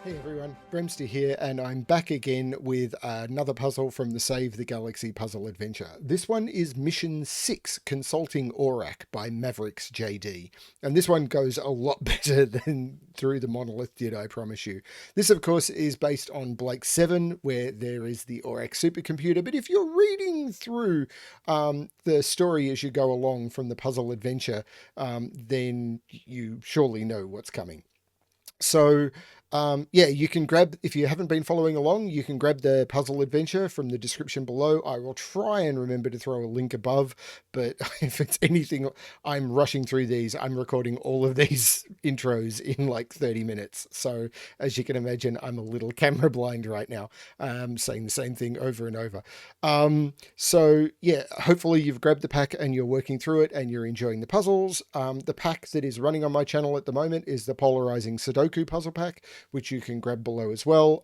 Hey everyone, Bremster here, and I'm back again with another puzzle from the Save the Galaxy puzzle adventure. This one is Mission 6, Consulting Orac by MavericksJD. And this one goes a lot better than Through the Monolith did, I promise you. This, of course, is based on Blake 7, where there is the Orac supercomputer. But if you're reading through the story as you go along from the puzzle adventure, then you surely know what's coming. So, yeah, you can grab, if you haven't been following along, you can grab the puzzle adventure from the description below. I will try and remember to throw a link above, but if it's anything, I'm rushing through these. I'm recording all of these intros in like 30 minutes. So as you can imagine, I'm a little camera blind right now, saying the same thing over and over. So yeah, hopefully you've grabbed the pack and you're working through it and you're enjoying the puzzles. The pack that is running on my channel at the moment is the Polarizing Sudoku Puzzle Pack, which you can grab below as well.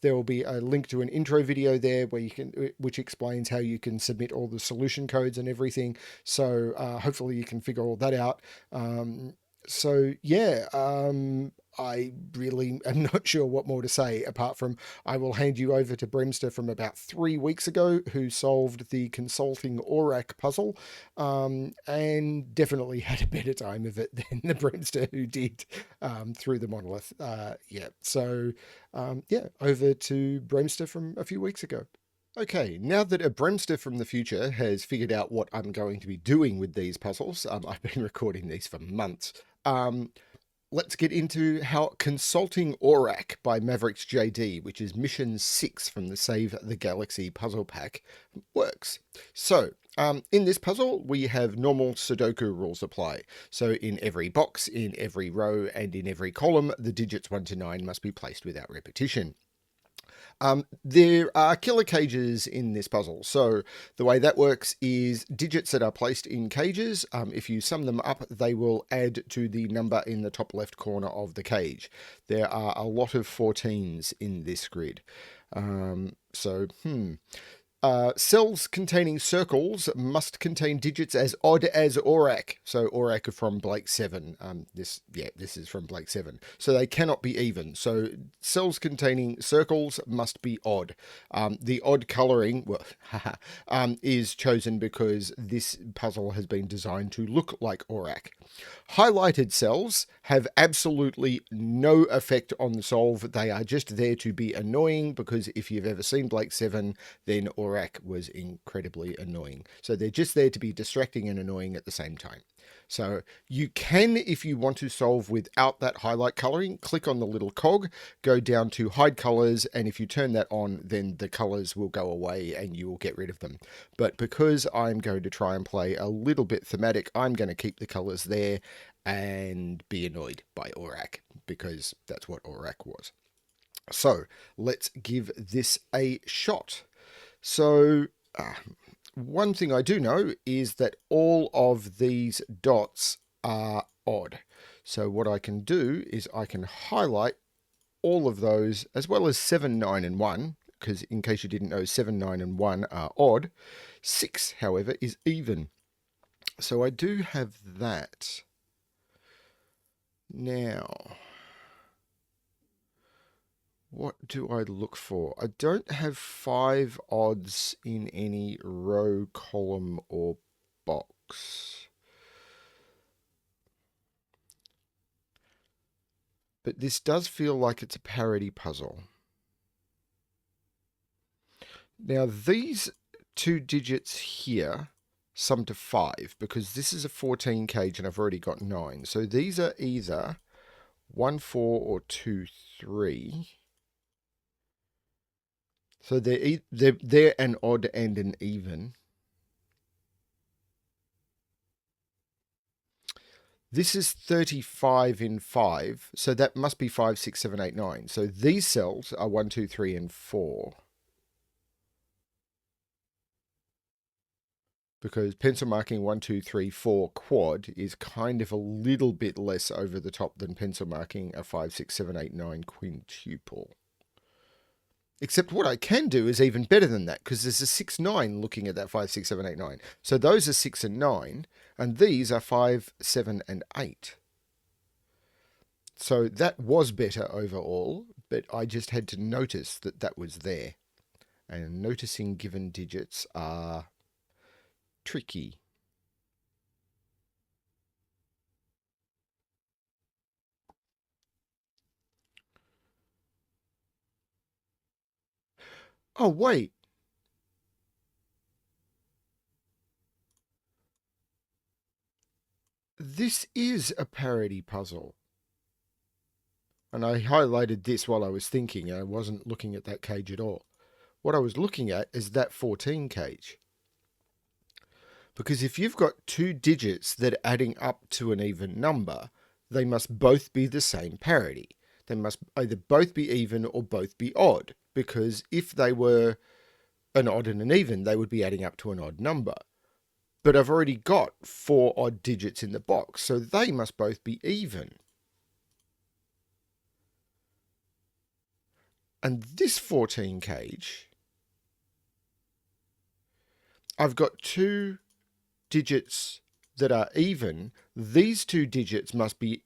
There will be a link to an intro video there where you can, which explains how you can submit all the solution codes and everything. So hopefully you can figure all that out. So yeah, I really am not sure what more to say apart from I will hand you over to Bremster from about 3 weeks ago, who solved the Consulting Orac puzzle, and definitely had a better time of it than the Bremster who did Through the Monolith. Yeah, so yeah, over to Bremster from a few weeks ago. Okay, now that a Bremster from the future has figured out what I'm going to be doing with these puzzles, I've been recording these for months. Let's get into how Consulting Orac by MavericksJD, which is Mission 6 from the Save the Galaxy puzzle pack, works. So, in this puzzle, we have normal Sudoku rules apply. So in every box, in every row, and in every column, the digits 1 to 9 must be placed without repetition. There are killer cages in this puzzle. So the way that works is digits that are placed in cages, if you sum them up, they will add to the number in the top left corner of the cage. There are a lot of 14s in this grid. Cells containing circles must contain digits as odd as Orac. So Orac from Blake 7. This is from Blake 7. So they cannot be even. So cells containing circles must be odd. The odd colouring, well, is chosen because this puzzle has been designed to look like Orac. Highlighted cells have absolutely no effect on the solve. They are just there to be annoying, because if you've ever seen Blake 7, then Orac was incredibly annoying. So they're just there to be distracting and annoying at the same time. So you can, if you want to solve without that highlight colouring, click on the little cog, go down to hide colours, and if you turn that on, then the colours will go away and you will get rid of them. But because I'm going to try and play a little bit thematic, I'm going to keep the colours there and be annoyed by Orac, because that's what Orac was. So let's give this a shot. So one thing I do know is that all of these dots are odd. So what I can do is I can highlight all of those, as well as 7, 9, and 1, because in case you didn't know, 7, 9, and 1 are odd. 6, however, is even. So I do have that. Now, what do I look for? I don't have 5 odds in any row, column, or box. But this does feel like it's a parity puzzle. Now, these 2 digits here sum to 5, because this is a 14 cage and I've already got 9. So these are either 1, 4 or 2, 3. So they're an odd and an even. This is 35 in 5, so that must be 5, 6, 7, 8, 9. So these cells are 1, 2, 3, and 4. Because pencil marking 1, 2, 3, 4 quad is kind of a little bit less over the top than pencil marking a 5, 6, 7, 8, 9 quintuple. Except what I can do is even better than that, because there's a 6, 9 looking at that 5, 6, 7, 8, 9. So those are 6 and 9, and these are 5, 7, and 8. So that was better overall, but I just had to notice that that was there. And noticing given digits are tricky. Oh, wait. This is a parity puzzle. And I highlighted this while I was thinking. I wasn't looking at that cage at all. What I was looking at is that 14 cage. Because if you've got two digits that are adding up to an even number, they must both be the same parity. They must either both be even or both be odd. Because if they were an odd and an even, they would be adding up to an odd number. But I've already got 4 odd digits in the box, so they must both be even. And this 14 cage, I've got 2 digits that are even. These 2 digits must be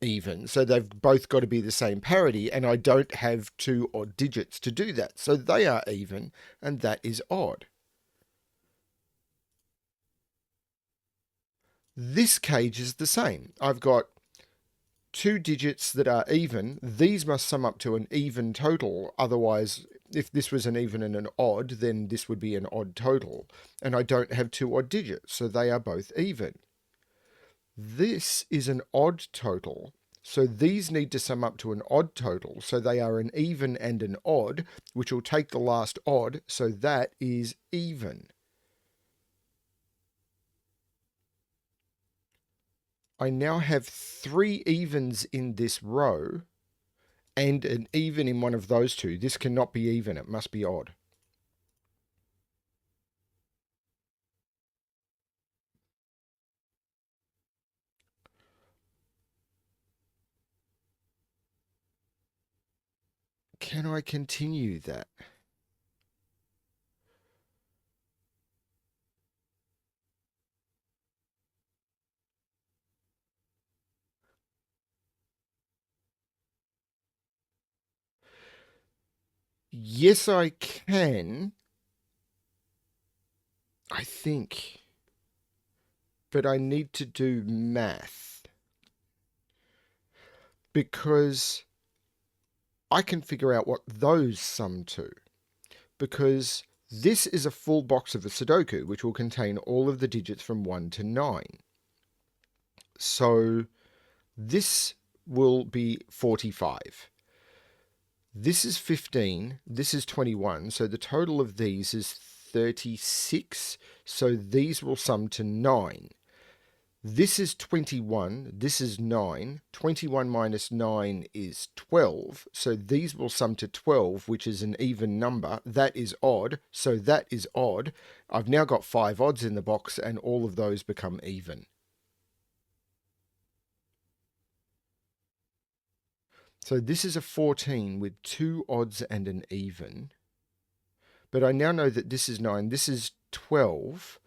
even, so they've both got to be the same parity, and I don't have 2 odd digits to do that. So they are even, and that is odd. This cage is the same. I've got 2 digits that are even. These must sum up to an even total. Otherwise, if this was an even and an odd, then this would be an odd total. And I don't have 2 odd digits, so they are both even. This is an odd total, so these need to sum up to an odd total. So they are an even and an odd, which will take the last odd, so that is even. I now have 3 evens in this row and an even in one of those 2. This cannot be even, it must be odd. Can I continue that? Yes, I can. I think. But I need to do math. Because I can figure out what those sum to. Because this is a full box of a Sudoku, which will contain all of the digits from 1 to 9. So this will be 45. This is 15, this is 21, so the total of these is 36, so these will sum to 9. This is 21, this is 9, 21 minus 9 is 12, so these will sum to 12, which is an even number. That is odd, so that is odd. I've now got 5 odds in the box, and all of those become even. So this is a 14 with 2 odds and an even. But I now know that this is 9, this is 12.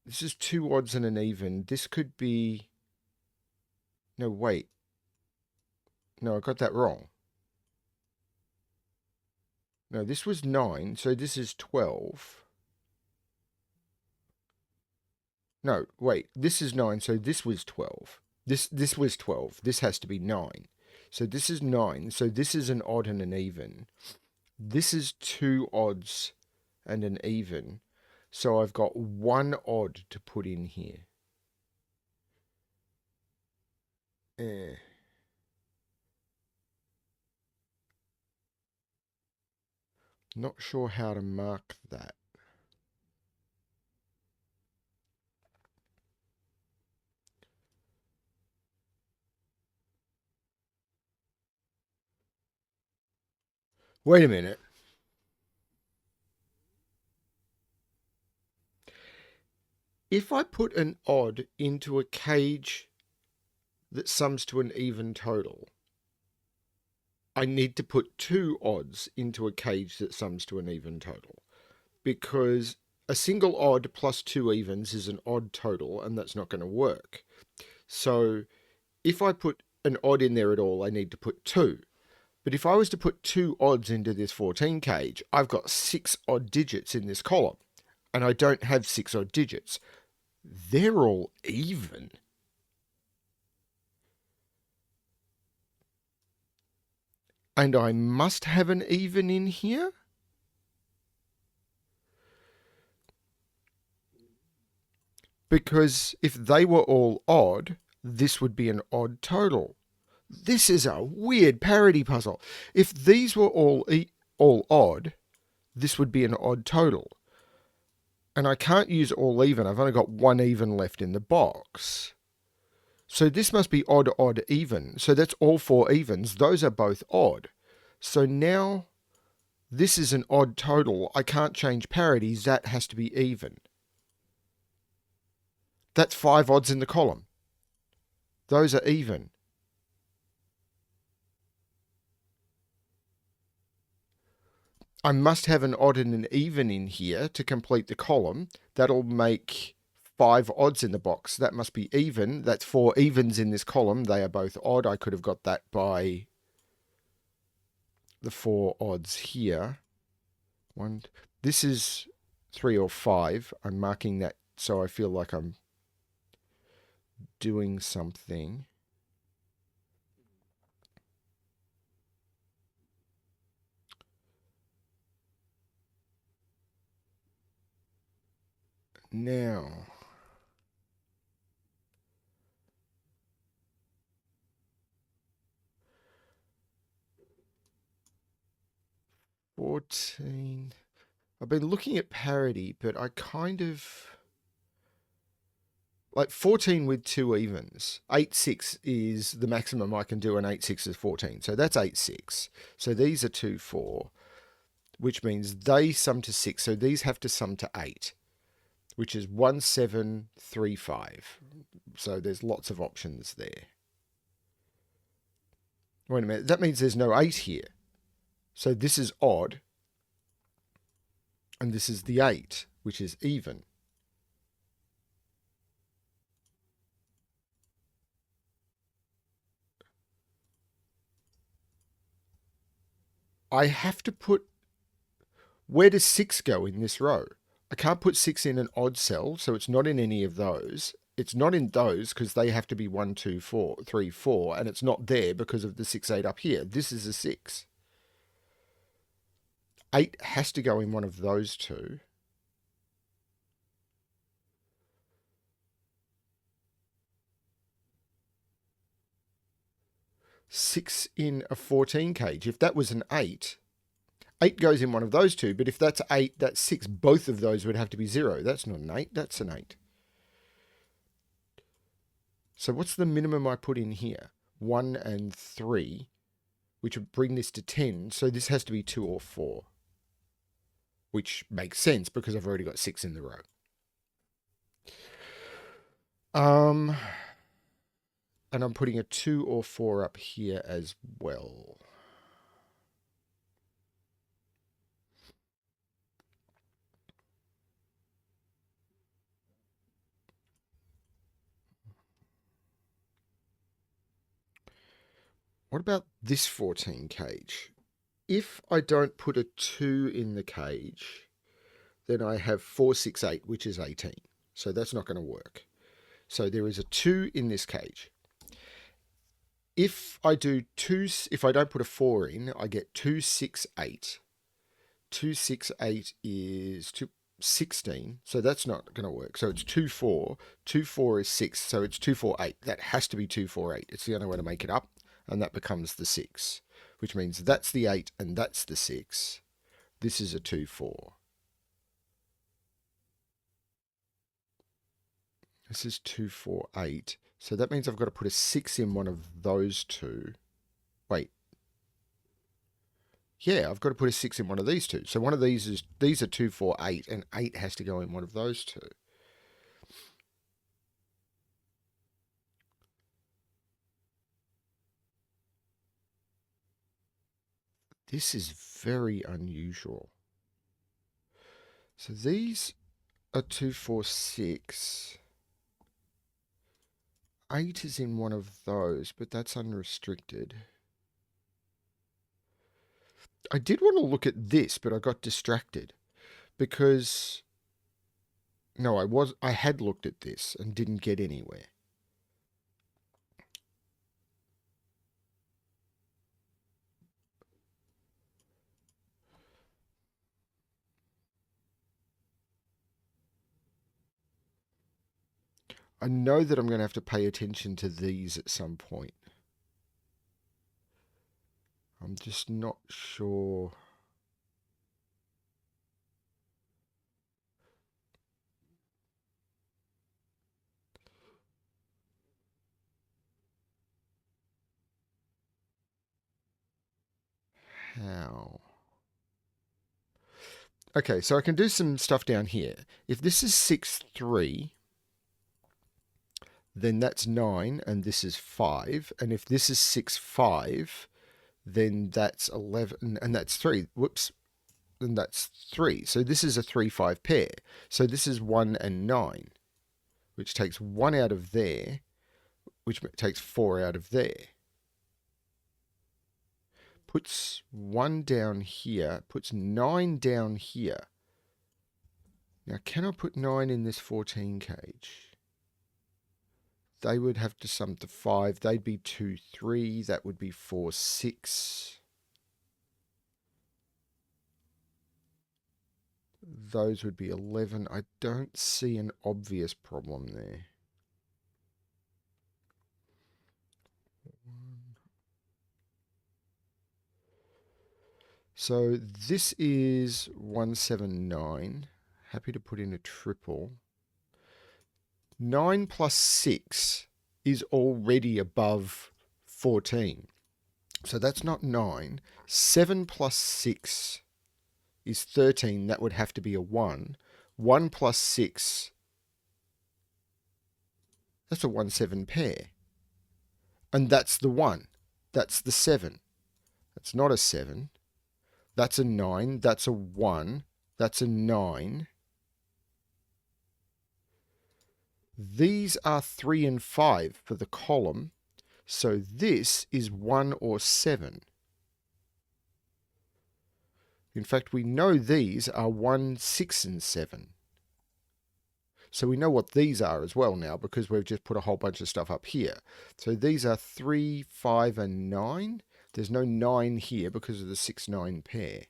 This is 2 odds and an even. This could be... No, wait. No, I got that wrong. No, this was 9, so this is 12. No, wait. This is 9, so this was 12. This was 12. This has to be 9. So this is 9, so this is an odd and an even. This is 2 odds and an even. So I've got 1 odd to put in here. Not sure how to mark that. Wait a minute. If I put an odd into a cage that sums to an even total, I need to put 2 odds into a cage that sums to an even total. Because a single odd plus 2 evens is an odd total, and that's not going to work. So if I put an odd in there at all, I need to put 2. But if I was to put 2 odds into this 14 cage, I've got 6 odd digits in this column. And I don't have 6 odd digits. They're all even. And I must have an even in here? Because if they were all odd, this would be an odd total. This is a weird parity puzzle. If these were all odd, this would be an odd total. And I can't use all even. I've only got 1 even left in the box. So this must be odd, odd, even. So that's all 4 evens. Those are both odd. So now this is an odd total. I can't change parities. That has to be even. That's 5 odds in the column. Those are even. I must have an odd and an even in here to complete the column. That'll make 5 odds in the box. That must be even. That's 4 evens in this column. They are both odd. I could have got that by the 4 odds here. This is 3 or 5. I'm marking that so I feel like I'm doing something. Now, $14. I've been looking at parity, but I kind of like 14 with 2 evens. 8-6 is the maximum I can do, and 8-6 is 14. So that's 8-6. So these are 2-4, which means they sum to 6. So these have to sum to 8, which is 1-7-3-5. So there's lots of options there. Wait a minute. That means there's no 8 here. So this is odd. And this is the 8, which is even. I have to put... Where does 6 go in this row? I can't put 6 in an odd cell, so it's not in any of those. It's not in those because they have to be 1, 2, 4, 3, 4, and it's not there because of the 6, 8 up here. This is a 6. 8 has to go in one of those two. Six in a 14 cage. If that was an 8, 8 goes in one of those two, but if that's 8, that's 6. Both of those would have to be 0. That's not an 8, that's an 8. So what's the minimum I put in here? 1 and 3, which would bring this to 10. So this has to be 2 or 4, which makes sense because I've already got 6 in the row. And I'm putting a 2 or 4 up here as well. What about this 14 cage? If I don't put a 2 in the cage, then I have 4, 6, 8, which is 18. So that's not going to work. So there is a 2 in this cage. If I don't put a 4 in, I get 2, 6, 8. 2, 6, 8 is 16. So that's not going to work. So it's 2, 4. 2, 4 is 6. So it's 2, 4, 8. That has to be 2, 4, 8. It's the only way to make it up. And that becomes the 6, which means that's the 8 and that's the 6. This is a 2, 4. This is 2, 4, 8. So that means I've got to put a 6 in one of those two. Wait. Yeah, I've got to put a 6 in one of these two. So one of these are 2, 4, 8, and 8 has to go in one of those two. This is very unusual. So these are 2, 4, 6. 8 is in one of those, but that's unrestricted. I did want to look at this, but I got distracted because no, I had looked at this and didn't get anywhere. I know that I'm going to have to pay attention to these at some point. I'm just not sure. How? Okay, so I can do some stuff down here. If this is 6, 3, then that's 9, and this is 5. And if this is 6, 5, then that's 11, and that's 3. Whoops. Then that's 3. So this is a 3, 5 pair. So this is 1 and 9, which takes 1 out of there, which takes 4 out of there. Puts 1 down here, puts 9 down here. Now, can I put 9 in this 14 cage? They would have to sum to 5. They'd be 2, 3. That would be 4, 6. Those would be 11. I don't see an obvious problem there. So this is 179. Happy to put in a triple. 9 plus 6 is already above 14. So that's not 9. 7 plus 6 is 13. That would have to be a 1. 1 plus 6, that's a 1, 7 pair. And that's the 1. That's the 7. That's not a 7. That's a 9. That's a 1. That's a 9. These are 3 and 5 for the column. So this is 1 or 7. In fact, we know these are 1, 6, and 7. So we know what these are as well now because we've just put a whole bunch of stuff up here. So these are 3, 5, and 9. There's no 9 here because of the 6, 9 pair.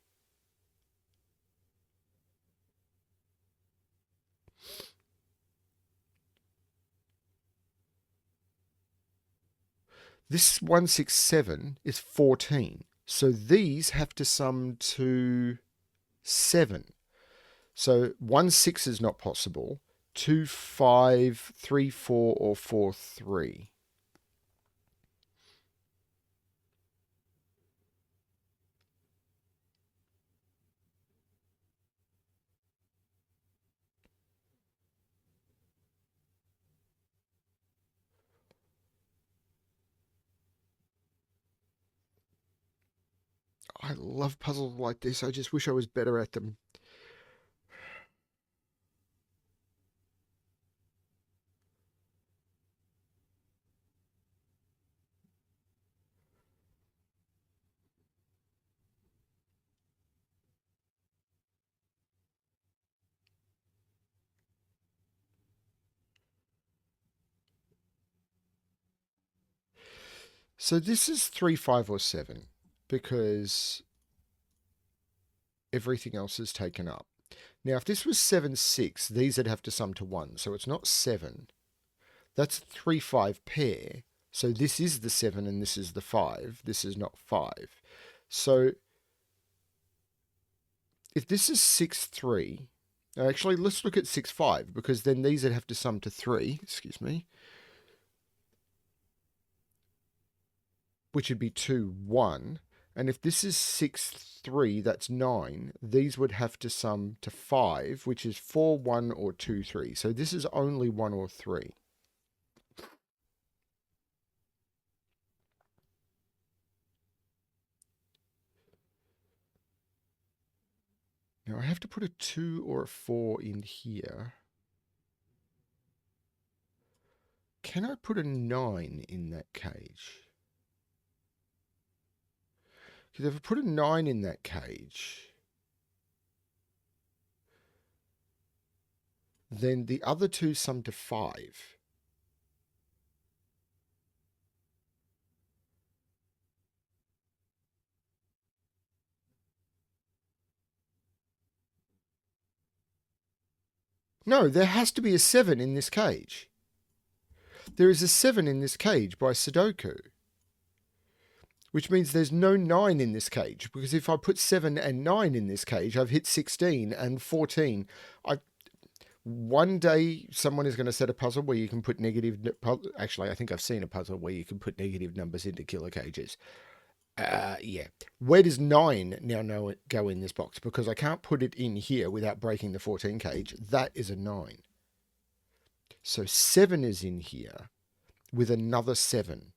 This 167 is 14. So these have to sum to 7. So 1, 6 is not possible. 2, 5, 3, 4, or 4, 3. I love puzzles like this. I just wish I was better at them. So this is 3, 5, or 7 because everything else is taken up. Now, if this was 7, 6, these would have to sum to 1. So it's not 7. That's 3, 5 pair. So this is the 7 and this is the 5. This is not 5. So if this is 6, 3, actually, let's look at 6, 5 because then these would have to sum to 3. Excuse me. Which would be 2, 1. And if this is 6, 3, that's 9. These would have to sum to 5, which is 4, 1, or 2, 3. So this is only 1 or 3. Now I have to put a 2 or a 4 in here. can I put a 9 in that cage? Because if I put a 9 in that cage, then the other two sum to 5. No, there has to be a 7 in this cage. There is a 7 in this cage by Sudoku, which means there's no 9 in this cage, because if I put 7 and 9 in this cage, I've hit 16 and 14. One day someone is going to set a puzzle where you can put negative... Actually, I think I've seen a puzzle where you can put negative numbers into killer cages. Yeah. Where does 9 now go in this box? Because I can't put it in here without breaking the 14 cage. That is a 9. So 7 is in here with another 7.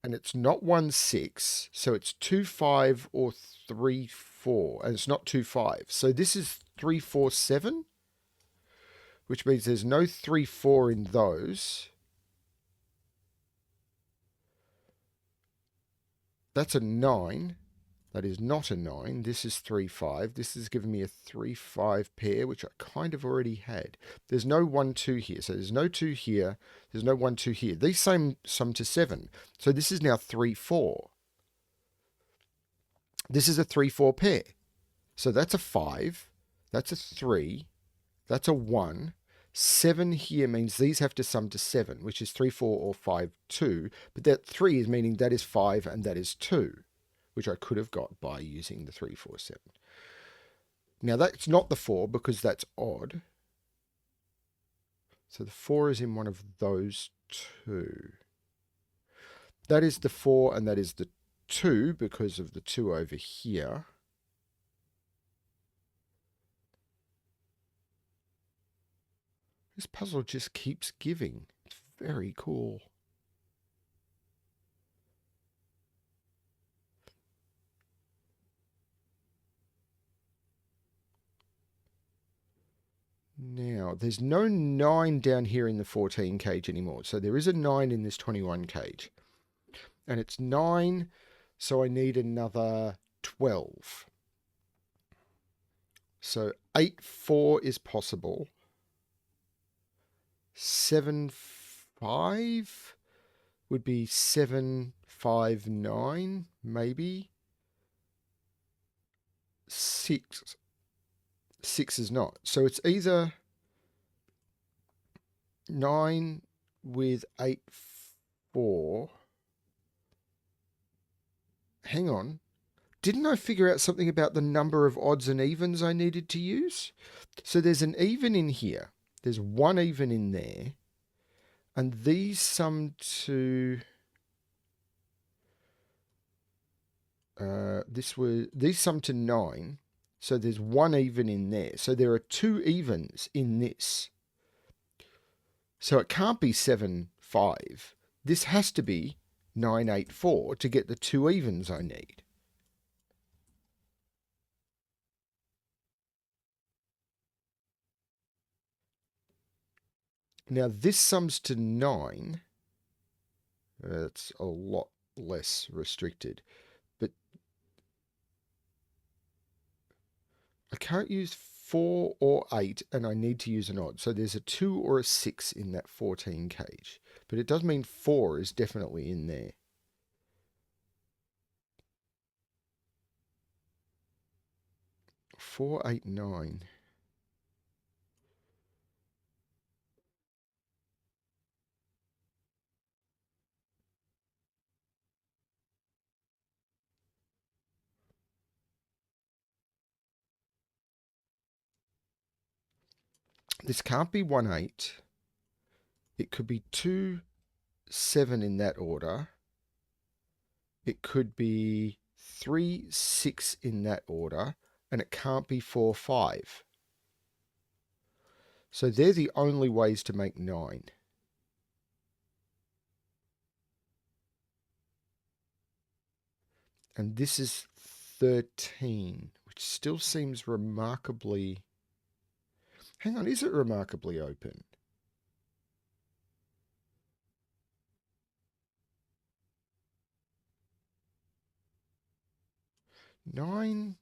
And it's not 1, 6. So it's 2, 5 or 3, 4. And it's not 2, 5. So this is 3, 4, 7. Which means there's no 3, 4 in those. That's a 9. That is not a 9. This is 3, 5. This is giving me a 3, 5 pair, which I kind of already had. There's no 1, 2 here. So there's no 2 here. There's no 1, 2 here. These sum to 7. So this is now 3, 4. This is a 3, 4 pair. So that's a 5. That's a 3. That's a 1. 7 here means these have to sum to 7, which is 3, 4 or 5, 2. But that 3 is meaning that is 5 and that is 2. Which I could have got by using the 3, 4, 7. Now that's not the 4 because that's odd. So the 4 is in one of those two. That is the 4 and that is the 2 because of the 2 over here. This puzzle just keeps giving. It's very cool. Now, there's no 9 down here in the 14 cage anymore. So there is a 9 in this 21 cage. And it's 9, so I need another 12. So 8, 4 is possible. 7, 5 would be 7, 5, 9, maybe. 6 is not. So it's either 9 with 8, 4. Hang on. Didn't I figure out something about the number of odds and evens I needed to use? So there's an even in here. There's one even in there. And these sum to... these sum to 9. So there's one even in there. So there are 2 evens in this. So it can't be 7, 5. This has to be 9, 8, 4 to get the 2 evens I need. Now this sums to 9. It's a lot less restricted. But I can't use 4 or 8 and I need to use an odd. So there's a 2 or a 6 in that 14 cage. But it does mean 4 is definitely in there. Four, 8, 9. This can't be 1, 8. It could be 2, 7 in that order. It could be 3, 6 in that order. And it can't be 4, 5. So they're the only ways to make 9. And this is 13, which still seems remarkably... Hang on, is it remarkably open? Nine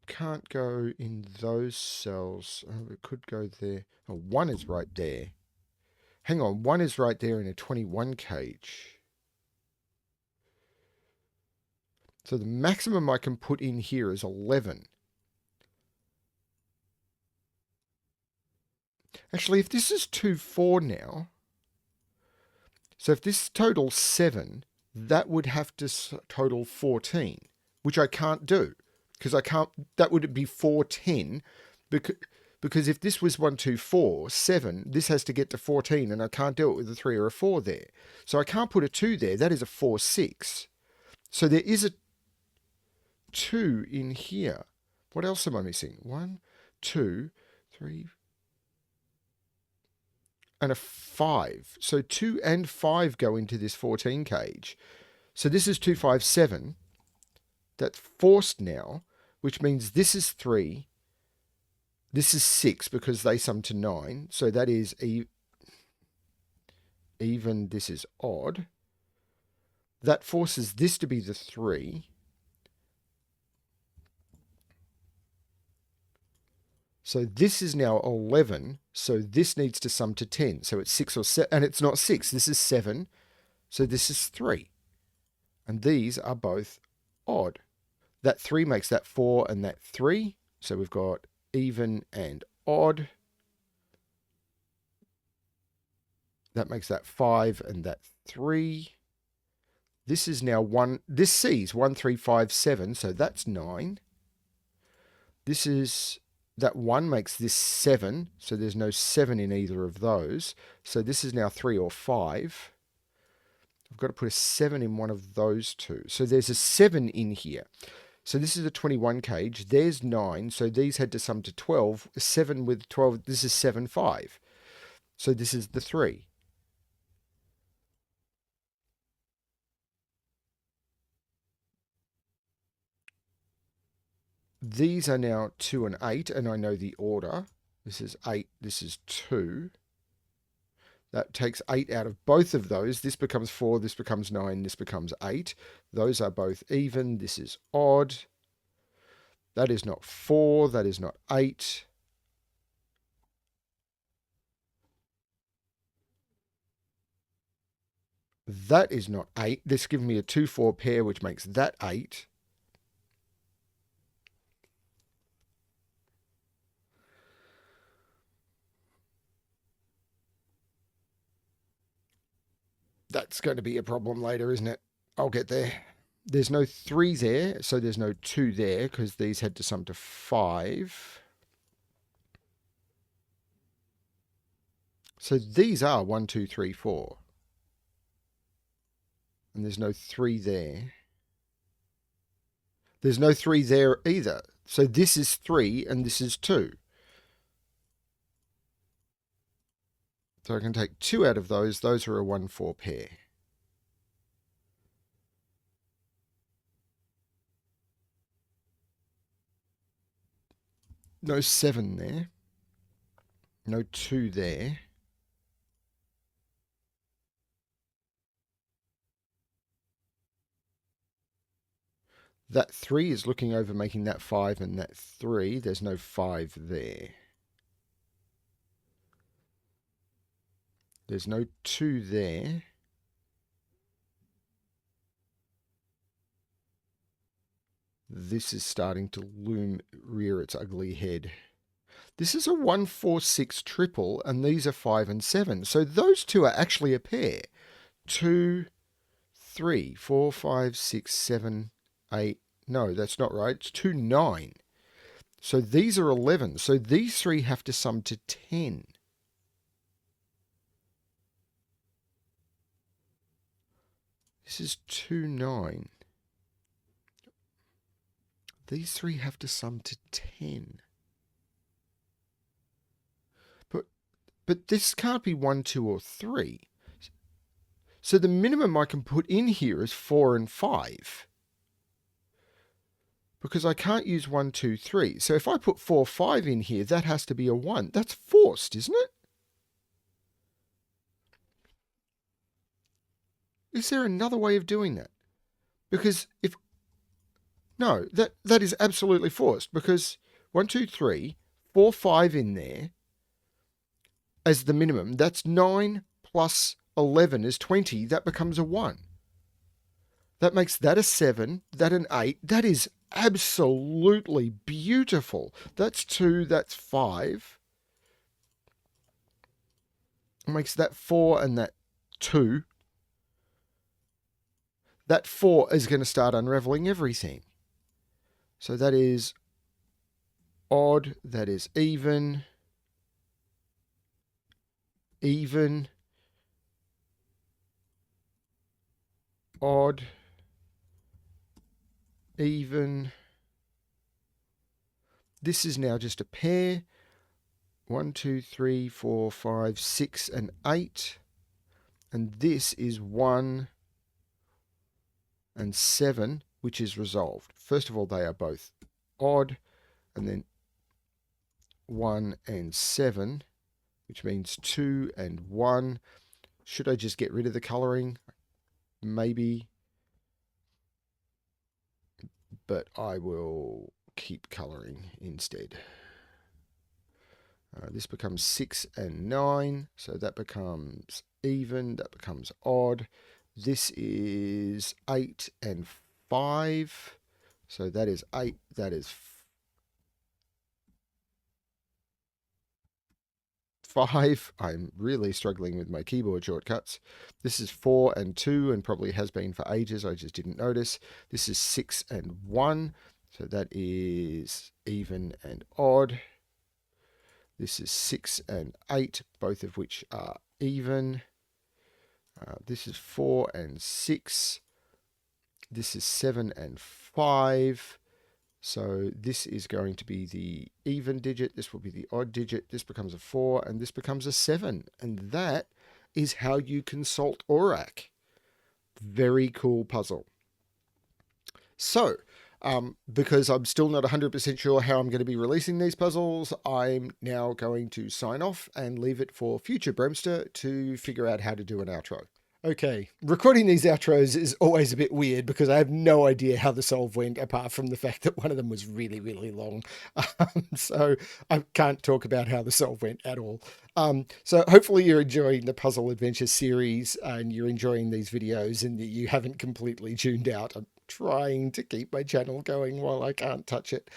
can't go in those cells. Oh, it could go there. Oh, 1 is right there. Hang on, 1 is right there in a 21 cage. So the maximum I can put in here is 11. Actually, if this is 2, 4 now, so if this totals 7, that would have to total 14, which I can't do because I can't, that would be 410 because if this was 1, 2, 4, 7, this has to get to 14 and I can't do it with a 3 or a 4 there. So I can't put a 2 there. That is a 4, 6. So there is a 2 in here. What else am I missing? 1, 2, 3, and a 5. So 2 and 5 go into this 14 cage. So this is 2, 5, 7. That's forced now, which means this is 3. This is 6 because they sum to 9. So that is even. This is odd. That forces this to be the 3. So this is now 11. So this needs to sum to 10. So it's 6 or 7. And it's not 6. This is 7. So this is 3. And these are both odd. That 3 makes that 4 and that 3. So we've got even and odd. That makes that 5 and that 3. This is now 1. This C's 1, 3, 5, 7. So that's 9. This is... That 1 makes this 7, so there's no 7 in either of those. So this is now 3 or 5. I've got to put a 7 in one of those two. So there's a 7 in here. So this is a 21 cage. There's 9. So these had to sum to 12. 7 with 12. This is 7, 5. So this is the 3. These are now 2 and 8, and I know the order. This is 8, this is 2. That takes 8 out of both of those. This becomes 4, this becomes 9, this becomes 8. Those are both even. This is odd. That is not 4, that is not 8. That is not 8. This gives me a 2, 4 pair, which makes that 8. That's going to be a problem later, isn't it? I'll get there. There's no 3 there, so there's no 2 there, because these had to sum to 5. So these are 1, 2, 3, 4. And there's no 3 there. There's no 3 there either. So this is 3 and this is 2. So I can take 2 out of those. Those are a 1, 4 pair. No 7 there. No 2 there. That 3 is looking over making that 5 and that 3. There's no 5 there. There's no 2 there. This is starting to rear its ugly head. This is a 1, 4, 6 triple, and these are 5 and 7. So those two are actually a pair. 2, 3, 4, 5, 6, 7, 8. No, that's not right. It's 2, 9. So these are 11. So these 3 have to sum to 10. This is 2, 9. These 3 have to sum to 10. But this can't be 1, 2, or 3. So the minimum I can put in here is 4 and 5. because I can't use 1, 2, 3. So if I put 4, 5 in here, that has to be a 1. That's forced, isn't it? Is there another way of doing that? Because if no, that is absolutely forced, because 1, 2, 3, 4, 5 in there as the minimum. That's 9 plus 11 is 20. That becomes a 1. That makes that a 7, that an 8. That is absolutely beautiful. That's 2, that's 5. It makes that 4 and that 2. That 4 is going to start unraveling everything. So that is odd, that is even, odd, even. This is now just a pair. 1, 2, 3, 4, 5, 6, and 8. And this is 1 and 7, which is resolved. First of all, they are both odd, and then 1 and 7, which means 2 and 1. Should I just get rid of the colouring? Maybe. But I will keep colouring instead. This becomes 6 and 9, so that becomes even, that becomes odd. This is 8 and 5, so that is 8, that is 5. I'm really struggling with my keyboard shortcuts. This is 4 and 2, and probably has been for ages, I just didn't notice. This is 6 and 1, so that is even and odd. This is 6 and 8, both of which are even. This is 4 and 6. This is 7 and 5. So this is going to be the even digit. This will be the odd digit. This becomes a 4, and this becomes a 7. And that is how you consult Orac. Very cool puzzle. So, because I'm still not 100% sure how I'm going to be releasing these puzzles, I'm now going to sign off and leave it for future Bremster to figure out how to do an outro. Okay, recording these outros is always a bit weird because I have no idea how the solve went, apart from the fact that one of them was really, really long. So I can't talk about how the solve went at all. So hopefully you're enjoying the Puzzle Adventure series and you're enjoying these videos and that you haven't completely tuned out. I'm trying to keep my channel going while I can't touch it.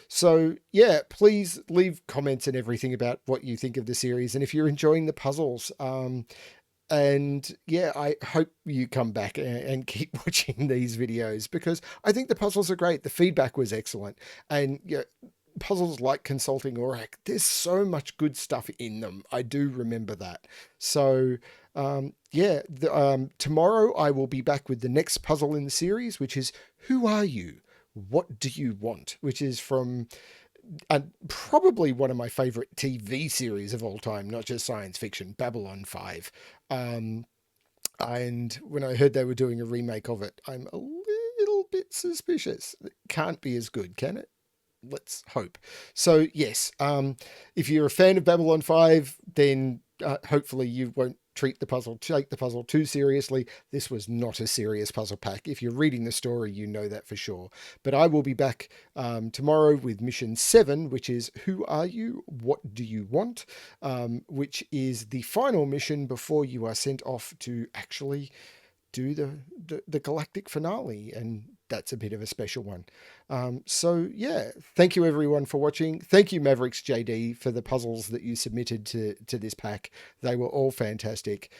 So yeah, please leave comments and everything about what you think of the series. And if you're enjoying the puzzles, and yeah, I hope you come back and keep watching these videos because I think the puzzles are great. The feedback was excellent. And yeah, puzzles like Consulting Orac, there's so much good stuff in them. I do remember that. So yeah, tomorrow I will be back with the next puzzle in the series, which is Who Are You? What Do You Want? Which is from probably one of my favorite TV series of all time, not just science fiction, Babylon 5. And when I heard they were doing a remake of it, I'm a little bit suspicious. It can't be as good, can it? Let's hope. So yes, if you're a fan of Babylon 5, then hopefully you won't take the puzzle too seriously. This was not a serious puzzle pack. If you're reading the story, you know that for sure. But I will be back tomorrow with mission 7, which is Who Are You? What Do You Want? Which is the final mission before you are sent off to actually do the galactic finale, and that's a bit of a special one. So yeah, thank you everyone for watching. Thank you MavericksJD for the puzzles that you submitted to this pack. They were all fantastic.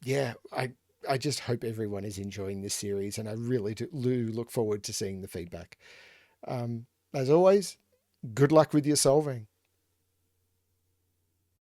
Yeah, I just hope everyone is enjoying this series, and I really do look forward to seeing the feedback. As always, good luck with your solving.